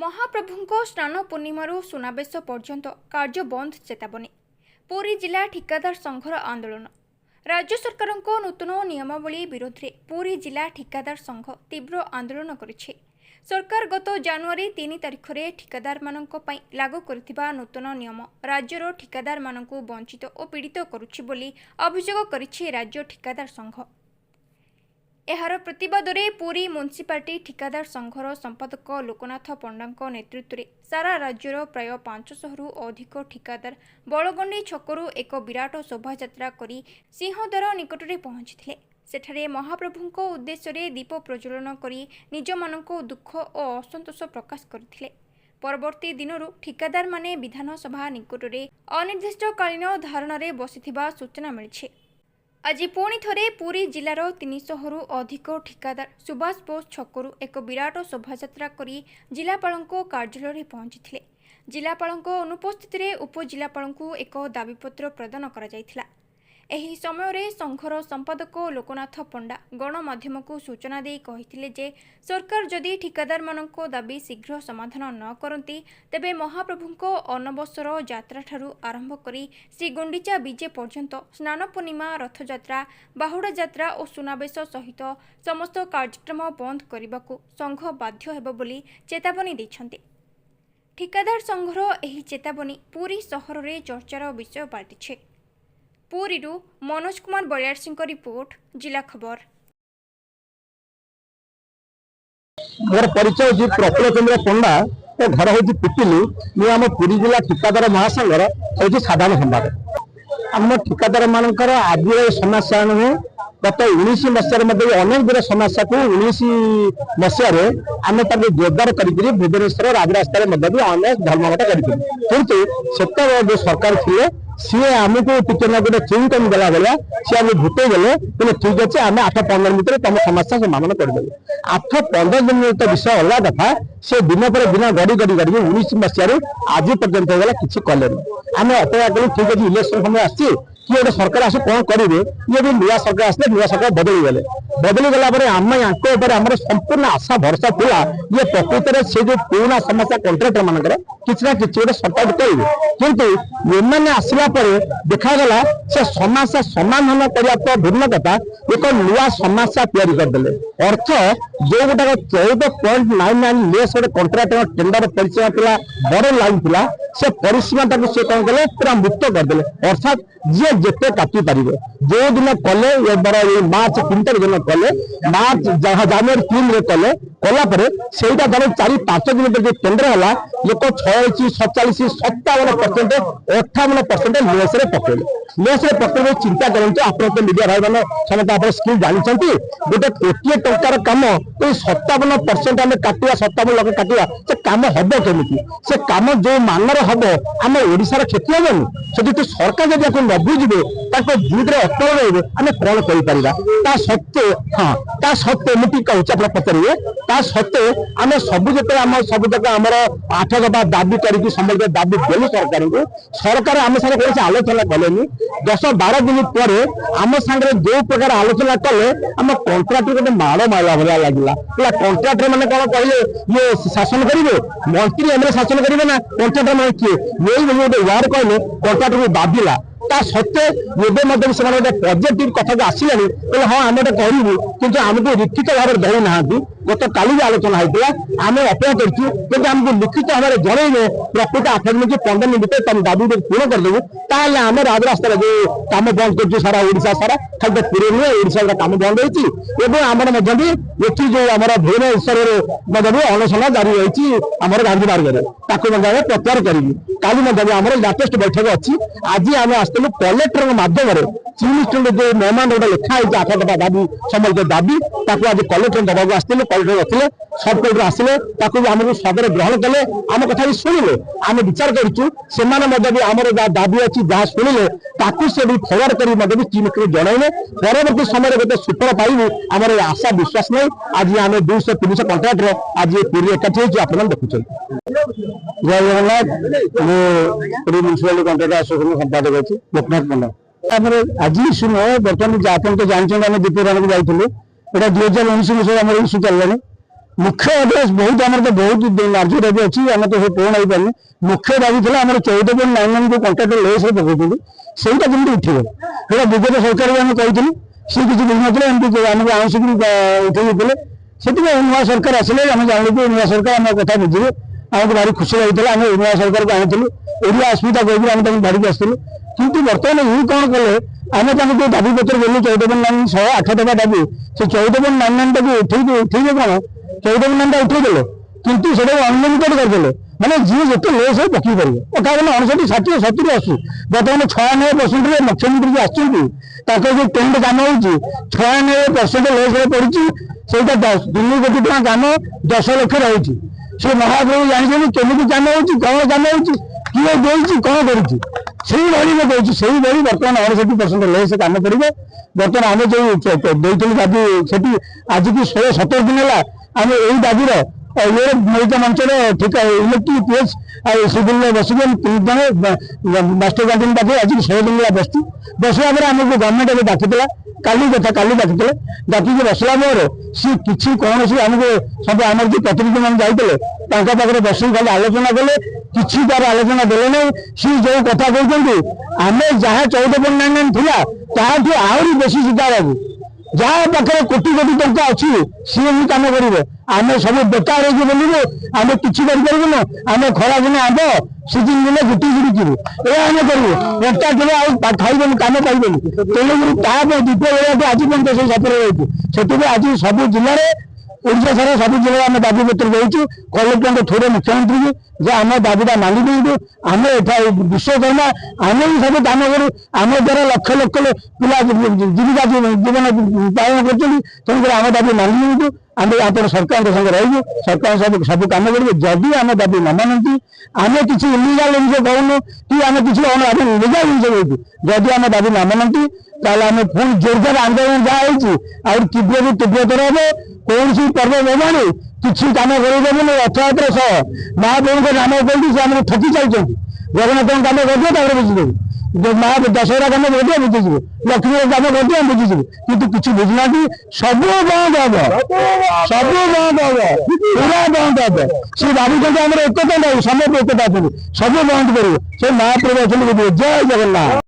महाप्रभुंको स्नान पूर्णिमारू सुनावेश पर्यंत कार्य बंद चेतावनी। पुरी जिला ठिकादार संघर आंदोलन। राज्य सरकार नूतन नियमावली विरोध में पुरी जिला ठिकादार संघ तीव्र आंदोलन करिछि। सरकार गत जनवरी 3 तारिख में ठिकादार मानक पई लागू करथिबा नूतन नियम राज्यर ठिकादार मानकु वंचित और पीड़ित करुछि बोली अभियोग करिछि राज्य ठिकादार संघ। एहार प्रतिवाद में पुरी म्युनिसिपालिटी ठिकादार संघर संपादक लोकनाथ पंडा नेतृत्व में सारा राज्यर प्राय 500 रु अधिक ठिकादार बलगंडी छकरू एक विराट शोभायात्रा करी सिंहद्वार निकट में पहुंची। सेठारे महाप्रभुंको उद्देश्य दीप प्रज्वलन करी निज मानक दुख और असंतोष प्रकाश करथिले। परवर्ती दिनरू ठिकादार माने विधानसभा निकट में अनिर्दिष्टकालीन धारणा रे बसिथिबा सूचना मिली। आज पुणी थरे पुरी जिलार 300 रु अधिक ठिकादार सुभाष बोस छकरू एक विराट शोभायात्रा करी जिलापालंको कार्यालय में पहुंची। जिलापालंको अनुपस्थित में उपजिलापालंको एक दाबीपत्र प्रदान करा जायथिला। एही समय रे संघर संपादक लोकनाथ पंडा गणमाध्यम को सूचना दे कहिथिले जे सरकार जदि ठिकादार मानको दाबी शीघ्र समाधान न करती तेबे महाप्रभुंको अनवसर यात्रा ठारू आरंभ करी श्री गुंडीचा विजे पर्यंत स्नान पूर्णिमा रथयात्रा बाहुड़ा यात्रा और सुनावेश सहित समस्त कार्यक्रम बंद करने संघ बाध्य हेबो बोली चेतावनी दैछन्ते। ठिकादार संघर एही चेतावनी पुरी सहर रे चर्चार विषय पालटिछे। पुरी मनोज कुमार बलियार रिपोर्ट जिला खबर। मोर परिचय जी प्रफुल्ल चंद्र पंडा तो घर हूँ पिपिली मुझे आम पुरी जिला ठिकादार महासंघर हूँ साधारण संपादक। आम ठिकादार मानकर आज समस्या नुहे गत 19 मसीह अनेक गुड़ समस्या को 19 मसीह आम जोरदार कर भुवनेश्वर राजरास्तार अनेक धर्मघट कर जो सरकार थे सी आमको टिके ना गोटे चिंग कम गला भाया सी आम भूटे गले कि ठीक अच्छे आम 8-15 दिन भितर तुम समस्या समाधान करदे। 8-15 दिन तो विषय अलग कथा से दिन पर दिन गड़ी गड़ी गड़ी 19 मसीह आज पर्यंत होगा किसी कले आम अपेक्षा कलु ठीक अच्छे इलेक्शन समय आसी कि गोटे सरकार आस कौन करेंगे ये भी नुआ सरकार आसले नुआ सरकार बदली गला आम आम संपूर्ण आशा भरसा था ये प्रकृत में से जो पुराना समस्या कंट्राक्टर मानकर किसी ना किसी गोटे सर्ट करेंगे किंतु ये आसला देखागला से समस्या समाधान करने भिन्न कथा एक नुआ समस्या तैयारी करदे। अर्थ जो गोटा 14.99 लेस गोटे कंट्राक्टर टेंडर परिसीमा था बड़ लाइन था से परिसीमा से कौन कले पूरा मुक्त करदे। अर्थात जी जिते काटी पारे जो दिन कले ये मार्च 3 तारिख दिन कले मार्च जनवरी 3 रे कले कलापर से 4-5 दिन जो टेंडर है लोक 46, 47, 57% 58% लेस पकड़े। लेस पकड़े चिंता करते आप मीडिया भाई मैंने समस्त आप स्किल जानते गोटे 1 टंकार कम 57% आम काटा 57 लाख काटा से कम हम केमी से कम जो मानर हम आम ओडार क्षति हेनी से सरकार जब न बुझे जीवित अटल रही आम कौन कर सत्वे हाँ ता सत्वे मुझे कहूँ आप पचारे ता सत्वे आम सब जो आम सब जगह आम 8 दफा दाबी करके समस्त दाबी देलु सरकार को सरकार आम साथ कौन आलोचना कले 10-12 दिन पर आम सागर जो प्रकार आलोचना कले आम कंट्राक्टर गोटे माड़ मारा भाया लगे कंट्राक्टर मैंने कौन कहले ये शासन करेंगे मंत्री एम शासन करेंगे ना कंट्राक्टर मैंने किए यही गोटे वार्ड कहले कंट्राक्टर को दाबिला ता सत्वे गोटे पॉजिटिव कथा आसला कहले हाँ आम करूँ कि आमको लिखित भाव दे ना गत काली आलोचना होता आम अपेक्षा करूँ आमको लिखित भाव में जनइबे प्रकृत 8 दिन कि 15 दिन भर तुम दाबी पूर्ण करदेबू ताल आम राजरास्त जो कम बंद कर सारा ओडिशा सारा खाली पूरे नुहे ओडिशा काम बंद होती आमर ये जो आम भुवनेश्वर अनशन जारी रही आम गांधी मार्ग में प्रत्याहार करी काली आम लाटेस्ट बैठक अच्छी आज आम आसलु कलेक्टर माध्यम चीफ जो मेहमान गोटे लिखाई 8 दफा दाबी समस्त दाबी आज कलेक्टर दबाक आसलु कलेक्टर रखिले सब कलेक्टर आसिले आमको सदर ग्रहण कले आम कथा भी शुणिले आम विचार करूँ से आमर दाबी अच्छी जहाँ शुणिले से भी फरवर्ड कर चीफ जनइले परवर्ती समय गोटे सुफल पाइबू आम आशा विश्वास नहीं। आज आम 200-300 कंट्राक्टर आज पूरी एकाठी हो आप देखुं जय Jagannath Puri municipality contractor association संपादक अच्छी लोकनाथ पंडा आज इश्यू नुह बर्तमान आप तो जानते आम दीपरान को जाइए 2019 मसीह आम इश्यू चल मुख्य दाबी बहुत आम तो बहुत न्याय दाबी अच्छी आम तो पूर्ण हो पारे मुख्य दाबी थी आम 14.99 जो कंट्राक्ट लेस पकड़ सहीटा केमती उठे ସେଇଟା ବିଗତ ସରକାର ଆମେ କହିଥିଲୁ ସେ କିଛି ବୁଝୁନଥିଲେ ଏମିତି ଆମକୁ ଆଉଁସିକି ଉଠେଇ ଦେଇଥିଲେ ସେଥିପାଇଁ ନୂଆ ସରକାର ଆସିଲେ ଆମେ ଜାଣିଲୁ ଯେ ନୂଆ ସରକାର ଆମ କଥା ବୁଝିବେ ଆମକୁ ଭାରି ଖୁସି ଲାଗିଥିଲା ଆମେ ନୂଆ ସରକାରକୁ ଆଣିଥିଲୁ ଓଡ଼ିଆ ଅସ୍ମିତା କହିକି ଆମେ ତାଙ୍କୁ ଧରିକି ଆସିଥିଲୁ କିନ୍ତୁ ବର୍ତ୍ତମାନ ଇଏ କ'ଣ କଲେ ଆମେ ତାଙ୍କୁ ଯେଉଁ ଦାବି ପତ୍ର ଦେଲୁ 14.99 108 ଟଙ୍କା ଦାବି ସେ 14.99 ଟାକୁ ଉଠେଇବେ କ'ଣ 14.99 ଟା ଉଠେଇଦେଲେ କିନ୍ତୁ ସେଟାକୁ ଅନଲିମିଟେଡ୍ କରିଦେଲେ ମାନେ ଯିଏ ଯେତେ ଲେସ୍ ହଉ ପକେଇ ପାରିବେ ଅଠାବନ 59 60 70 ଆସୁ ବର୍ତ୍ତମାନ 96% ମୁଖ୍ୟମନ୍ତ୍ରୀ ଆସିଛନ୍ତି ତାଙ୍କର ଯୋଉ ଟେଣ୍ଡ କାମ ହଉଛି 96% ଲେସ୍ ରେ ପଡିଛି ସେଇଟା 2 କୋଟି ଟଙ୍କା କାମ 10 ଲକ୍ଷ ରହୁଛି ସେ ମହାପ୍ରଭୁ ଜାଣିଛନ୍ତି କେମିତି କାମ ହଉଛି କ'ଣ କାମ ହଉଛି କିଏ ଦେଇଛି କ'ଣ କରୁଛି ସେଇଭଳି ମୁଁ କହୁଛି ସେଇଭଳି ବର୍ତ୍ତମାନ 69% ଲେସ୍ କାମ କରିବ ବର୍ତ୍ତମାନ ଆମେ ଯୋଉ ଦେଇଥିଲୁ ଦାବି ସେଠି ଆଜିକୁ 16-17 ଦିନ ହେଲା ଆମେ ଏଇ ଦାବିର ये मिलित मंचर ठीक इलेक्ट्रिक पेज सिविल बसिक 3 जन मास्टर कैंटीन पाखे आज 16 दिन बसती बसला आमको गवर्नमेंट अभी डाकी काली कथा काली डाकी डाकिक बसला सी किसी कौन सी आमको सब आम जो प्रतिनिधि मैंने जाते पाखे बस खाली आलोचना कले किसी तार आलोचना देले ना सी जो कथा कहते आम जहाँ 14.99 थिला ताठू आहरी बेसी सीधा बाबू जहाँ पाखे कोटी कोटी टंका अच्छी सी ही कम करेंगे आम सब बेकार हो बोलू आम कि आम खरा दिन आब सीजन दिने गुटी गुड़िकी ये आम करूँ घंटा दिने खाइबे कम पाइबे तेणुक दीप आज पर्यटन से सफर रही से आज सब जिले ओडिशा सारा सब जिले आम दाबी पत्र देचु कलेक्टर थोड़े मुख्यमंत्री की आम दाबीटा मानि दिंतु आम विश्वकर्मा आम भी सब काम करूँ आम द्वारा लक्ष लक्ष पिला जीविका जीवन पालन कर आम दाबी मानि दिंतु आम आप सरकार संगे रही सरकार सब कम करेंगे जदि आम दाबी न मानती आम किसी इलिगाल जिन कहूँ कि आम किसी आम लिगाल जिन जदि आम दाबी न मानती ताले आम पुणी जोरदार आंदोलन जहाँ तीव्र तीव्रतर हम कौन सी पर्वपर्वाणी किसी कम करेदेन रथयात्रा सह महाप्रभु नाम कहती से आम ठकी चलते जगन्नाथ कम करदिए बुझीदेव महा दशहरा कम करदिए बुझीजे लक्ष्मी कम करदिए बुझीजे कि किसी बुझना सब बंद हम सब बंद हम पूरा बंद हम सी भावी आम एकता नहीं समस्त एकता सब बंद करेंगे से महाप्रभु अच्छे जय जगन्नाथ।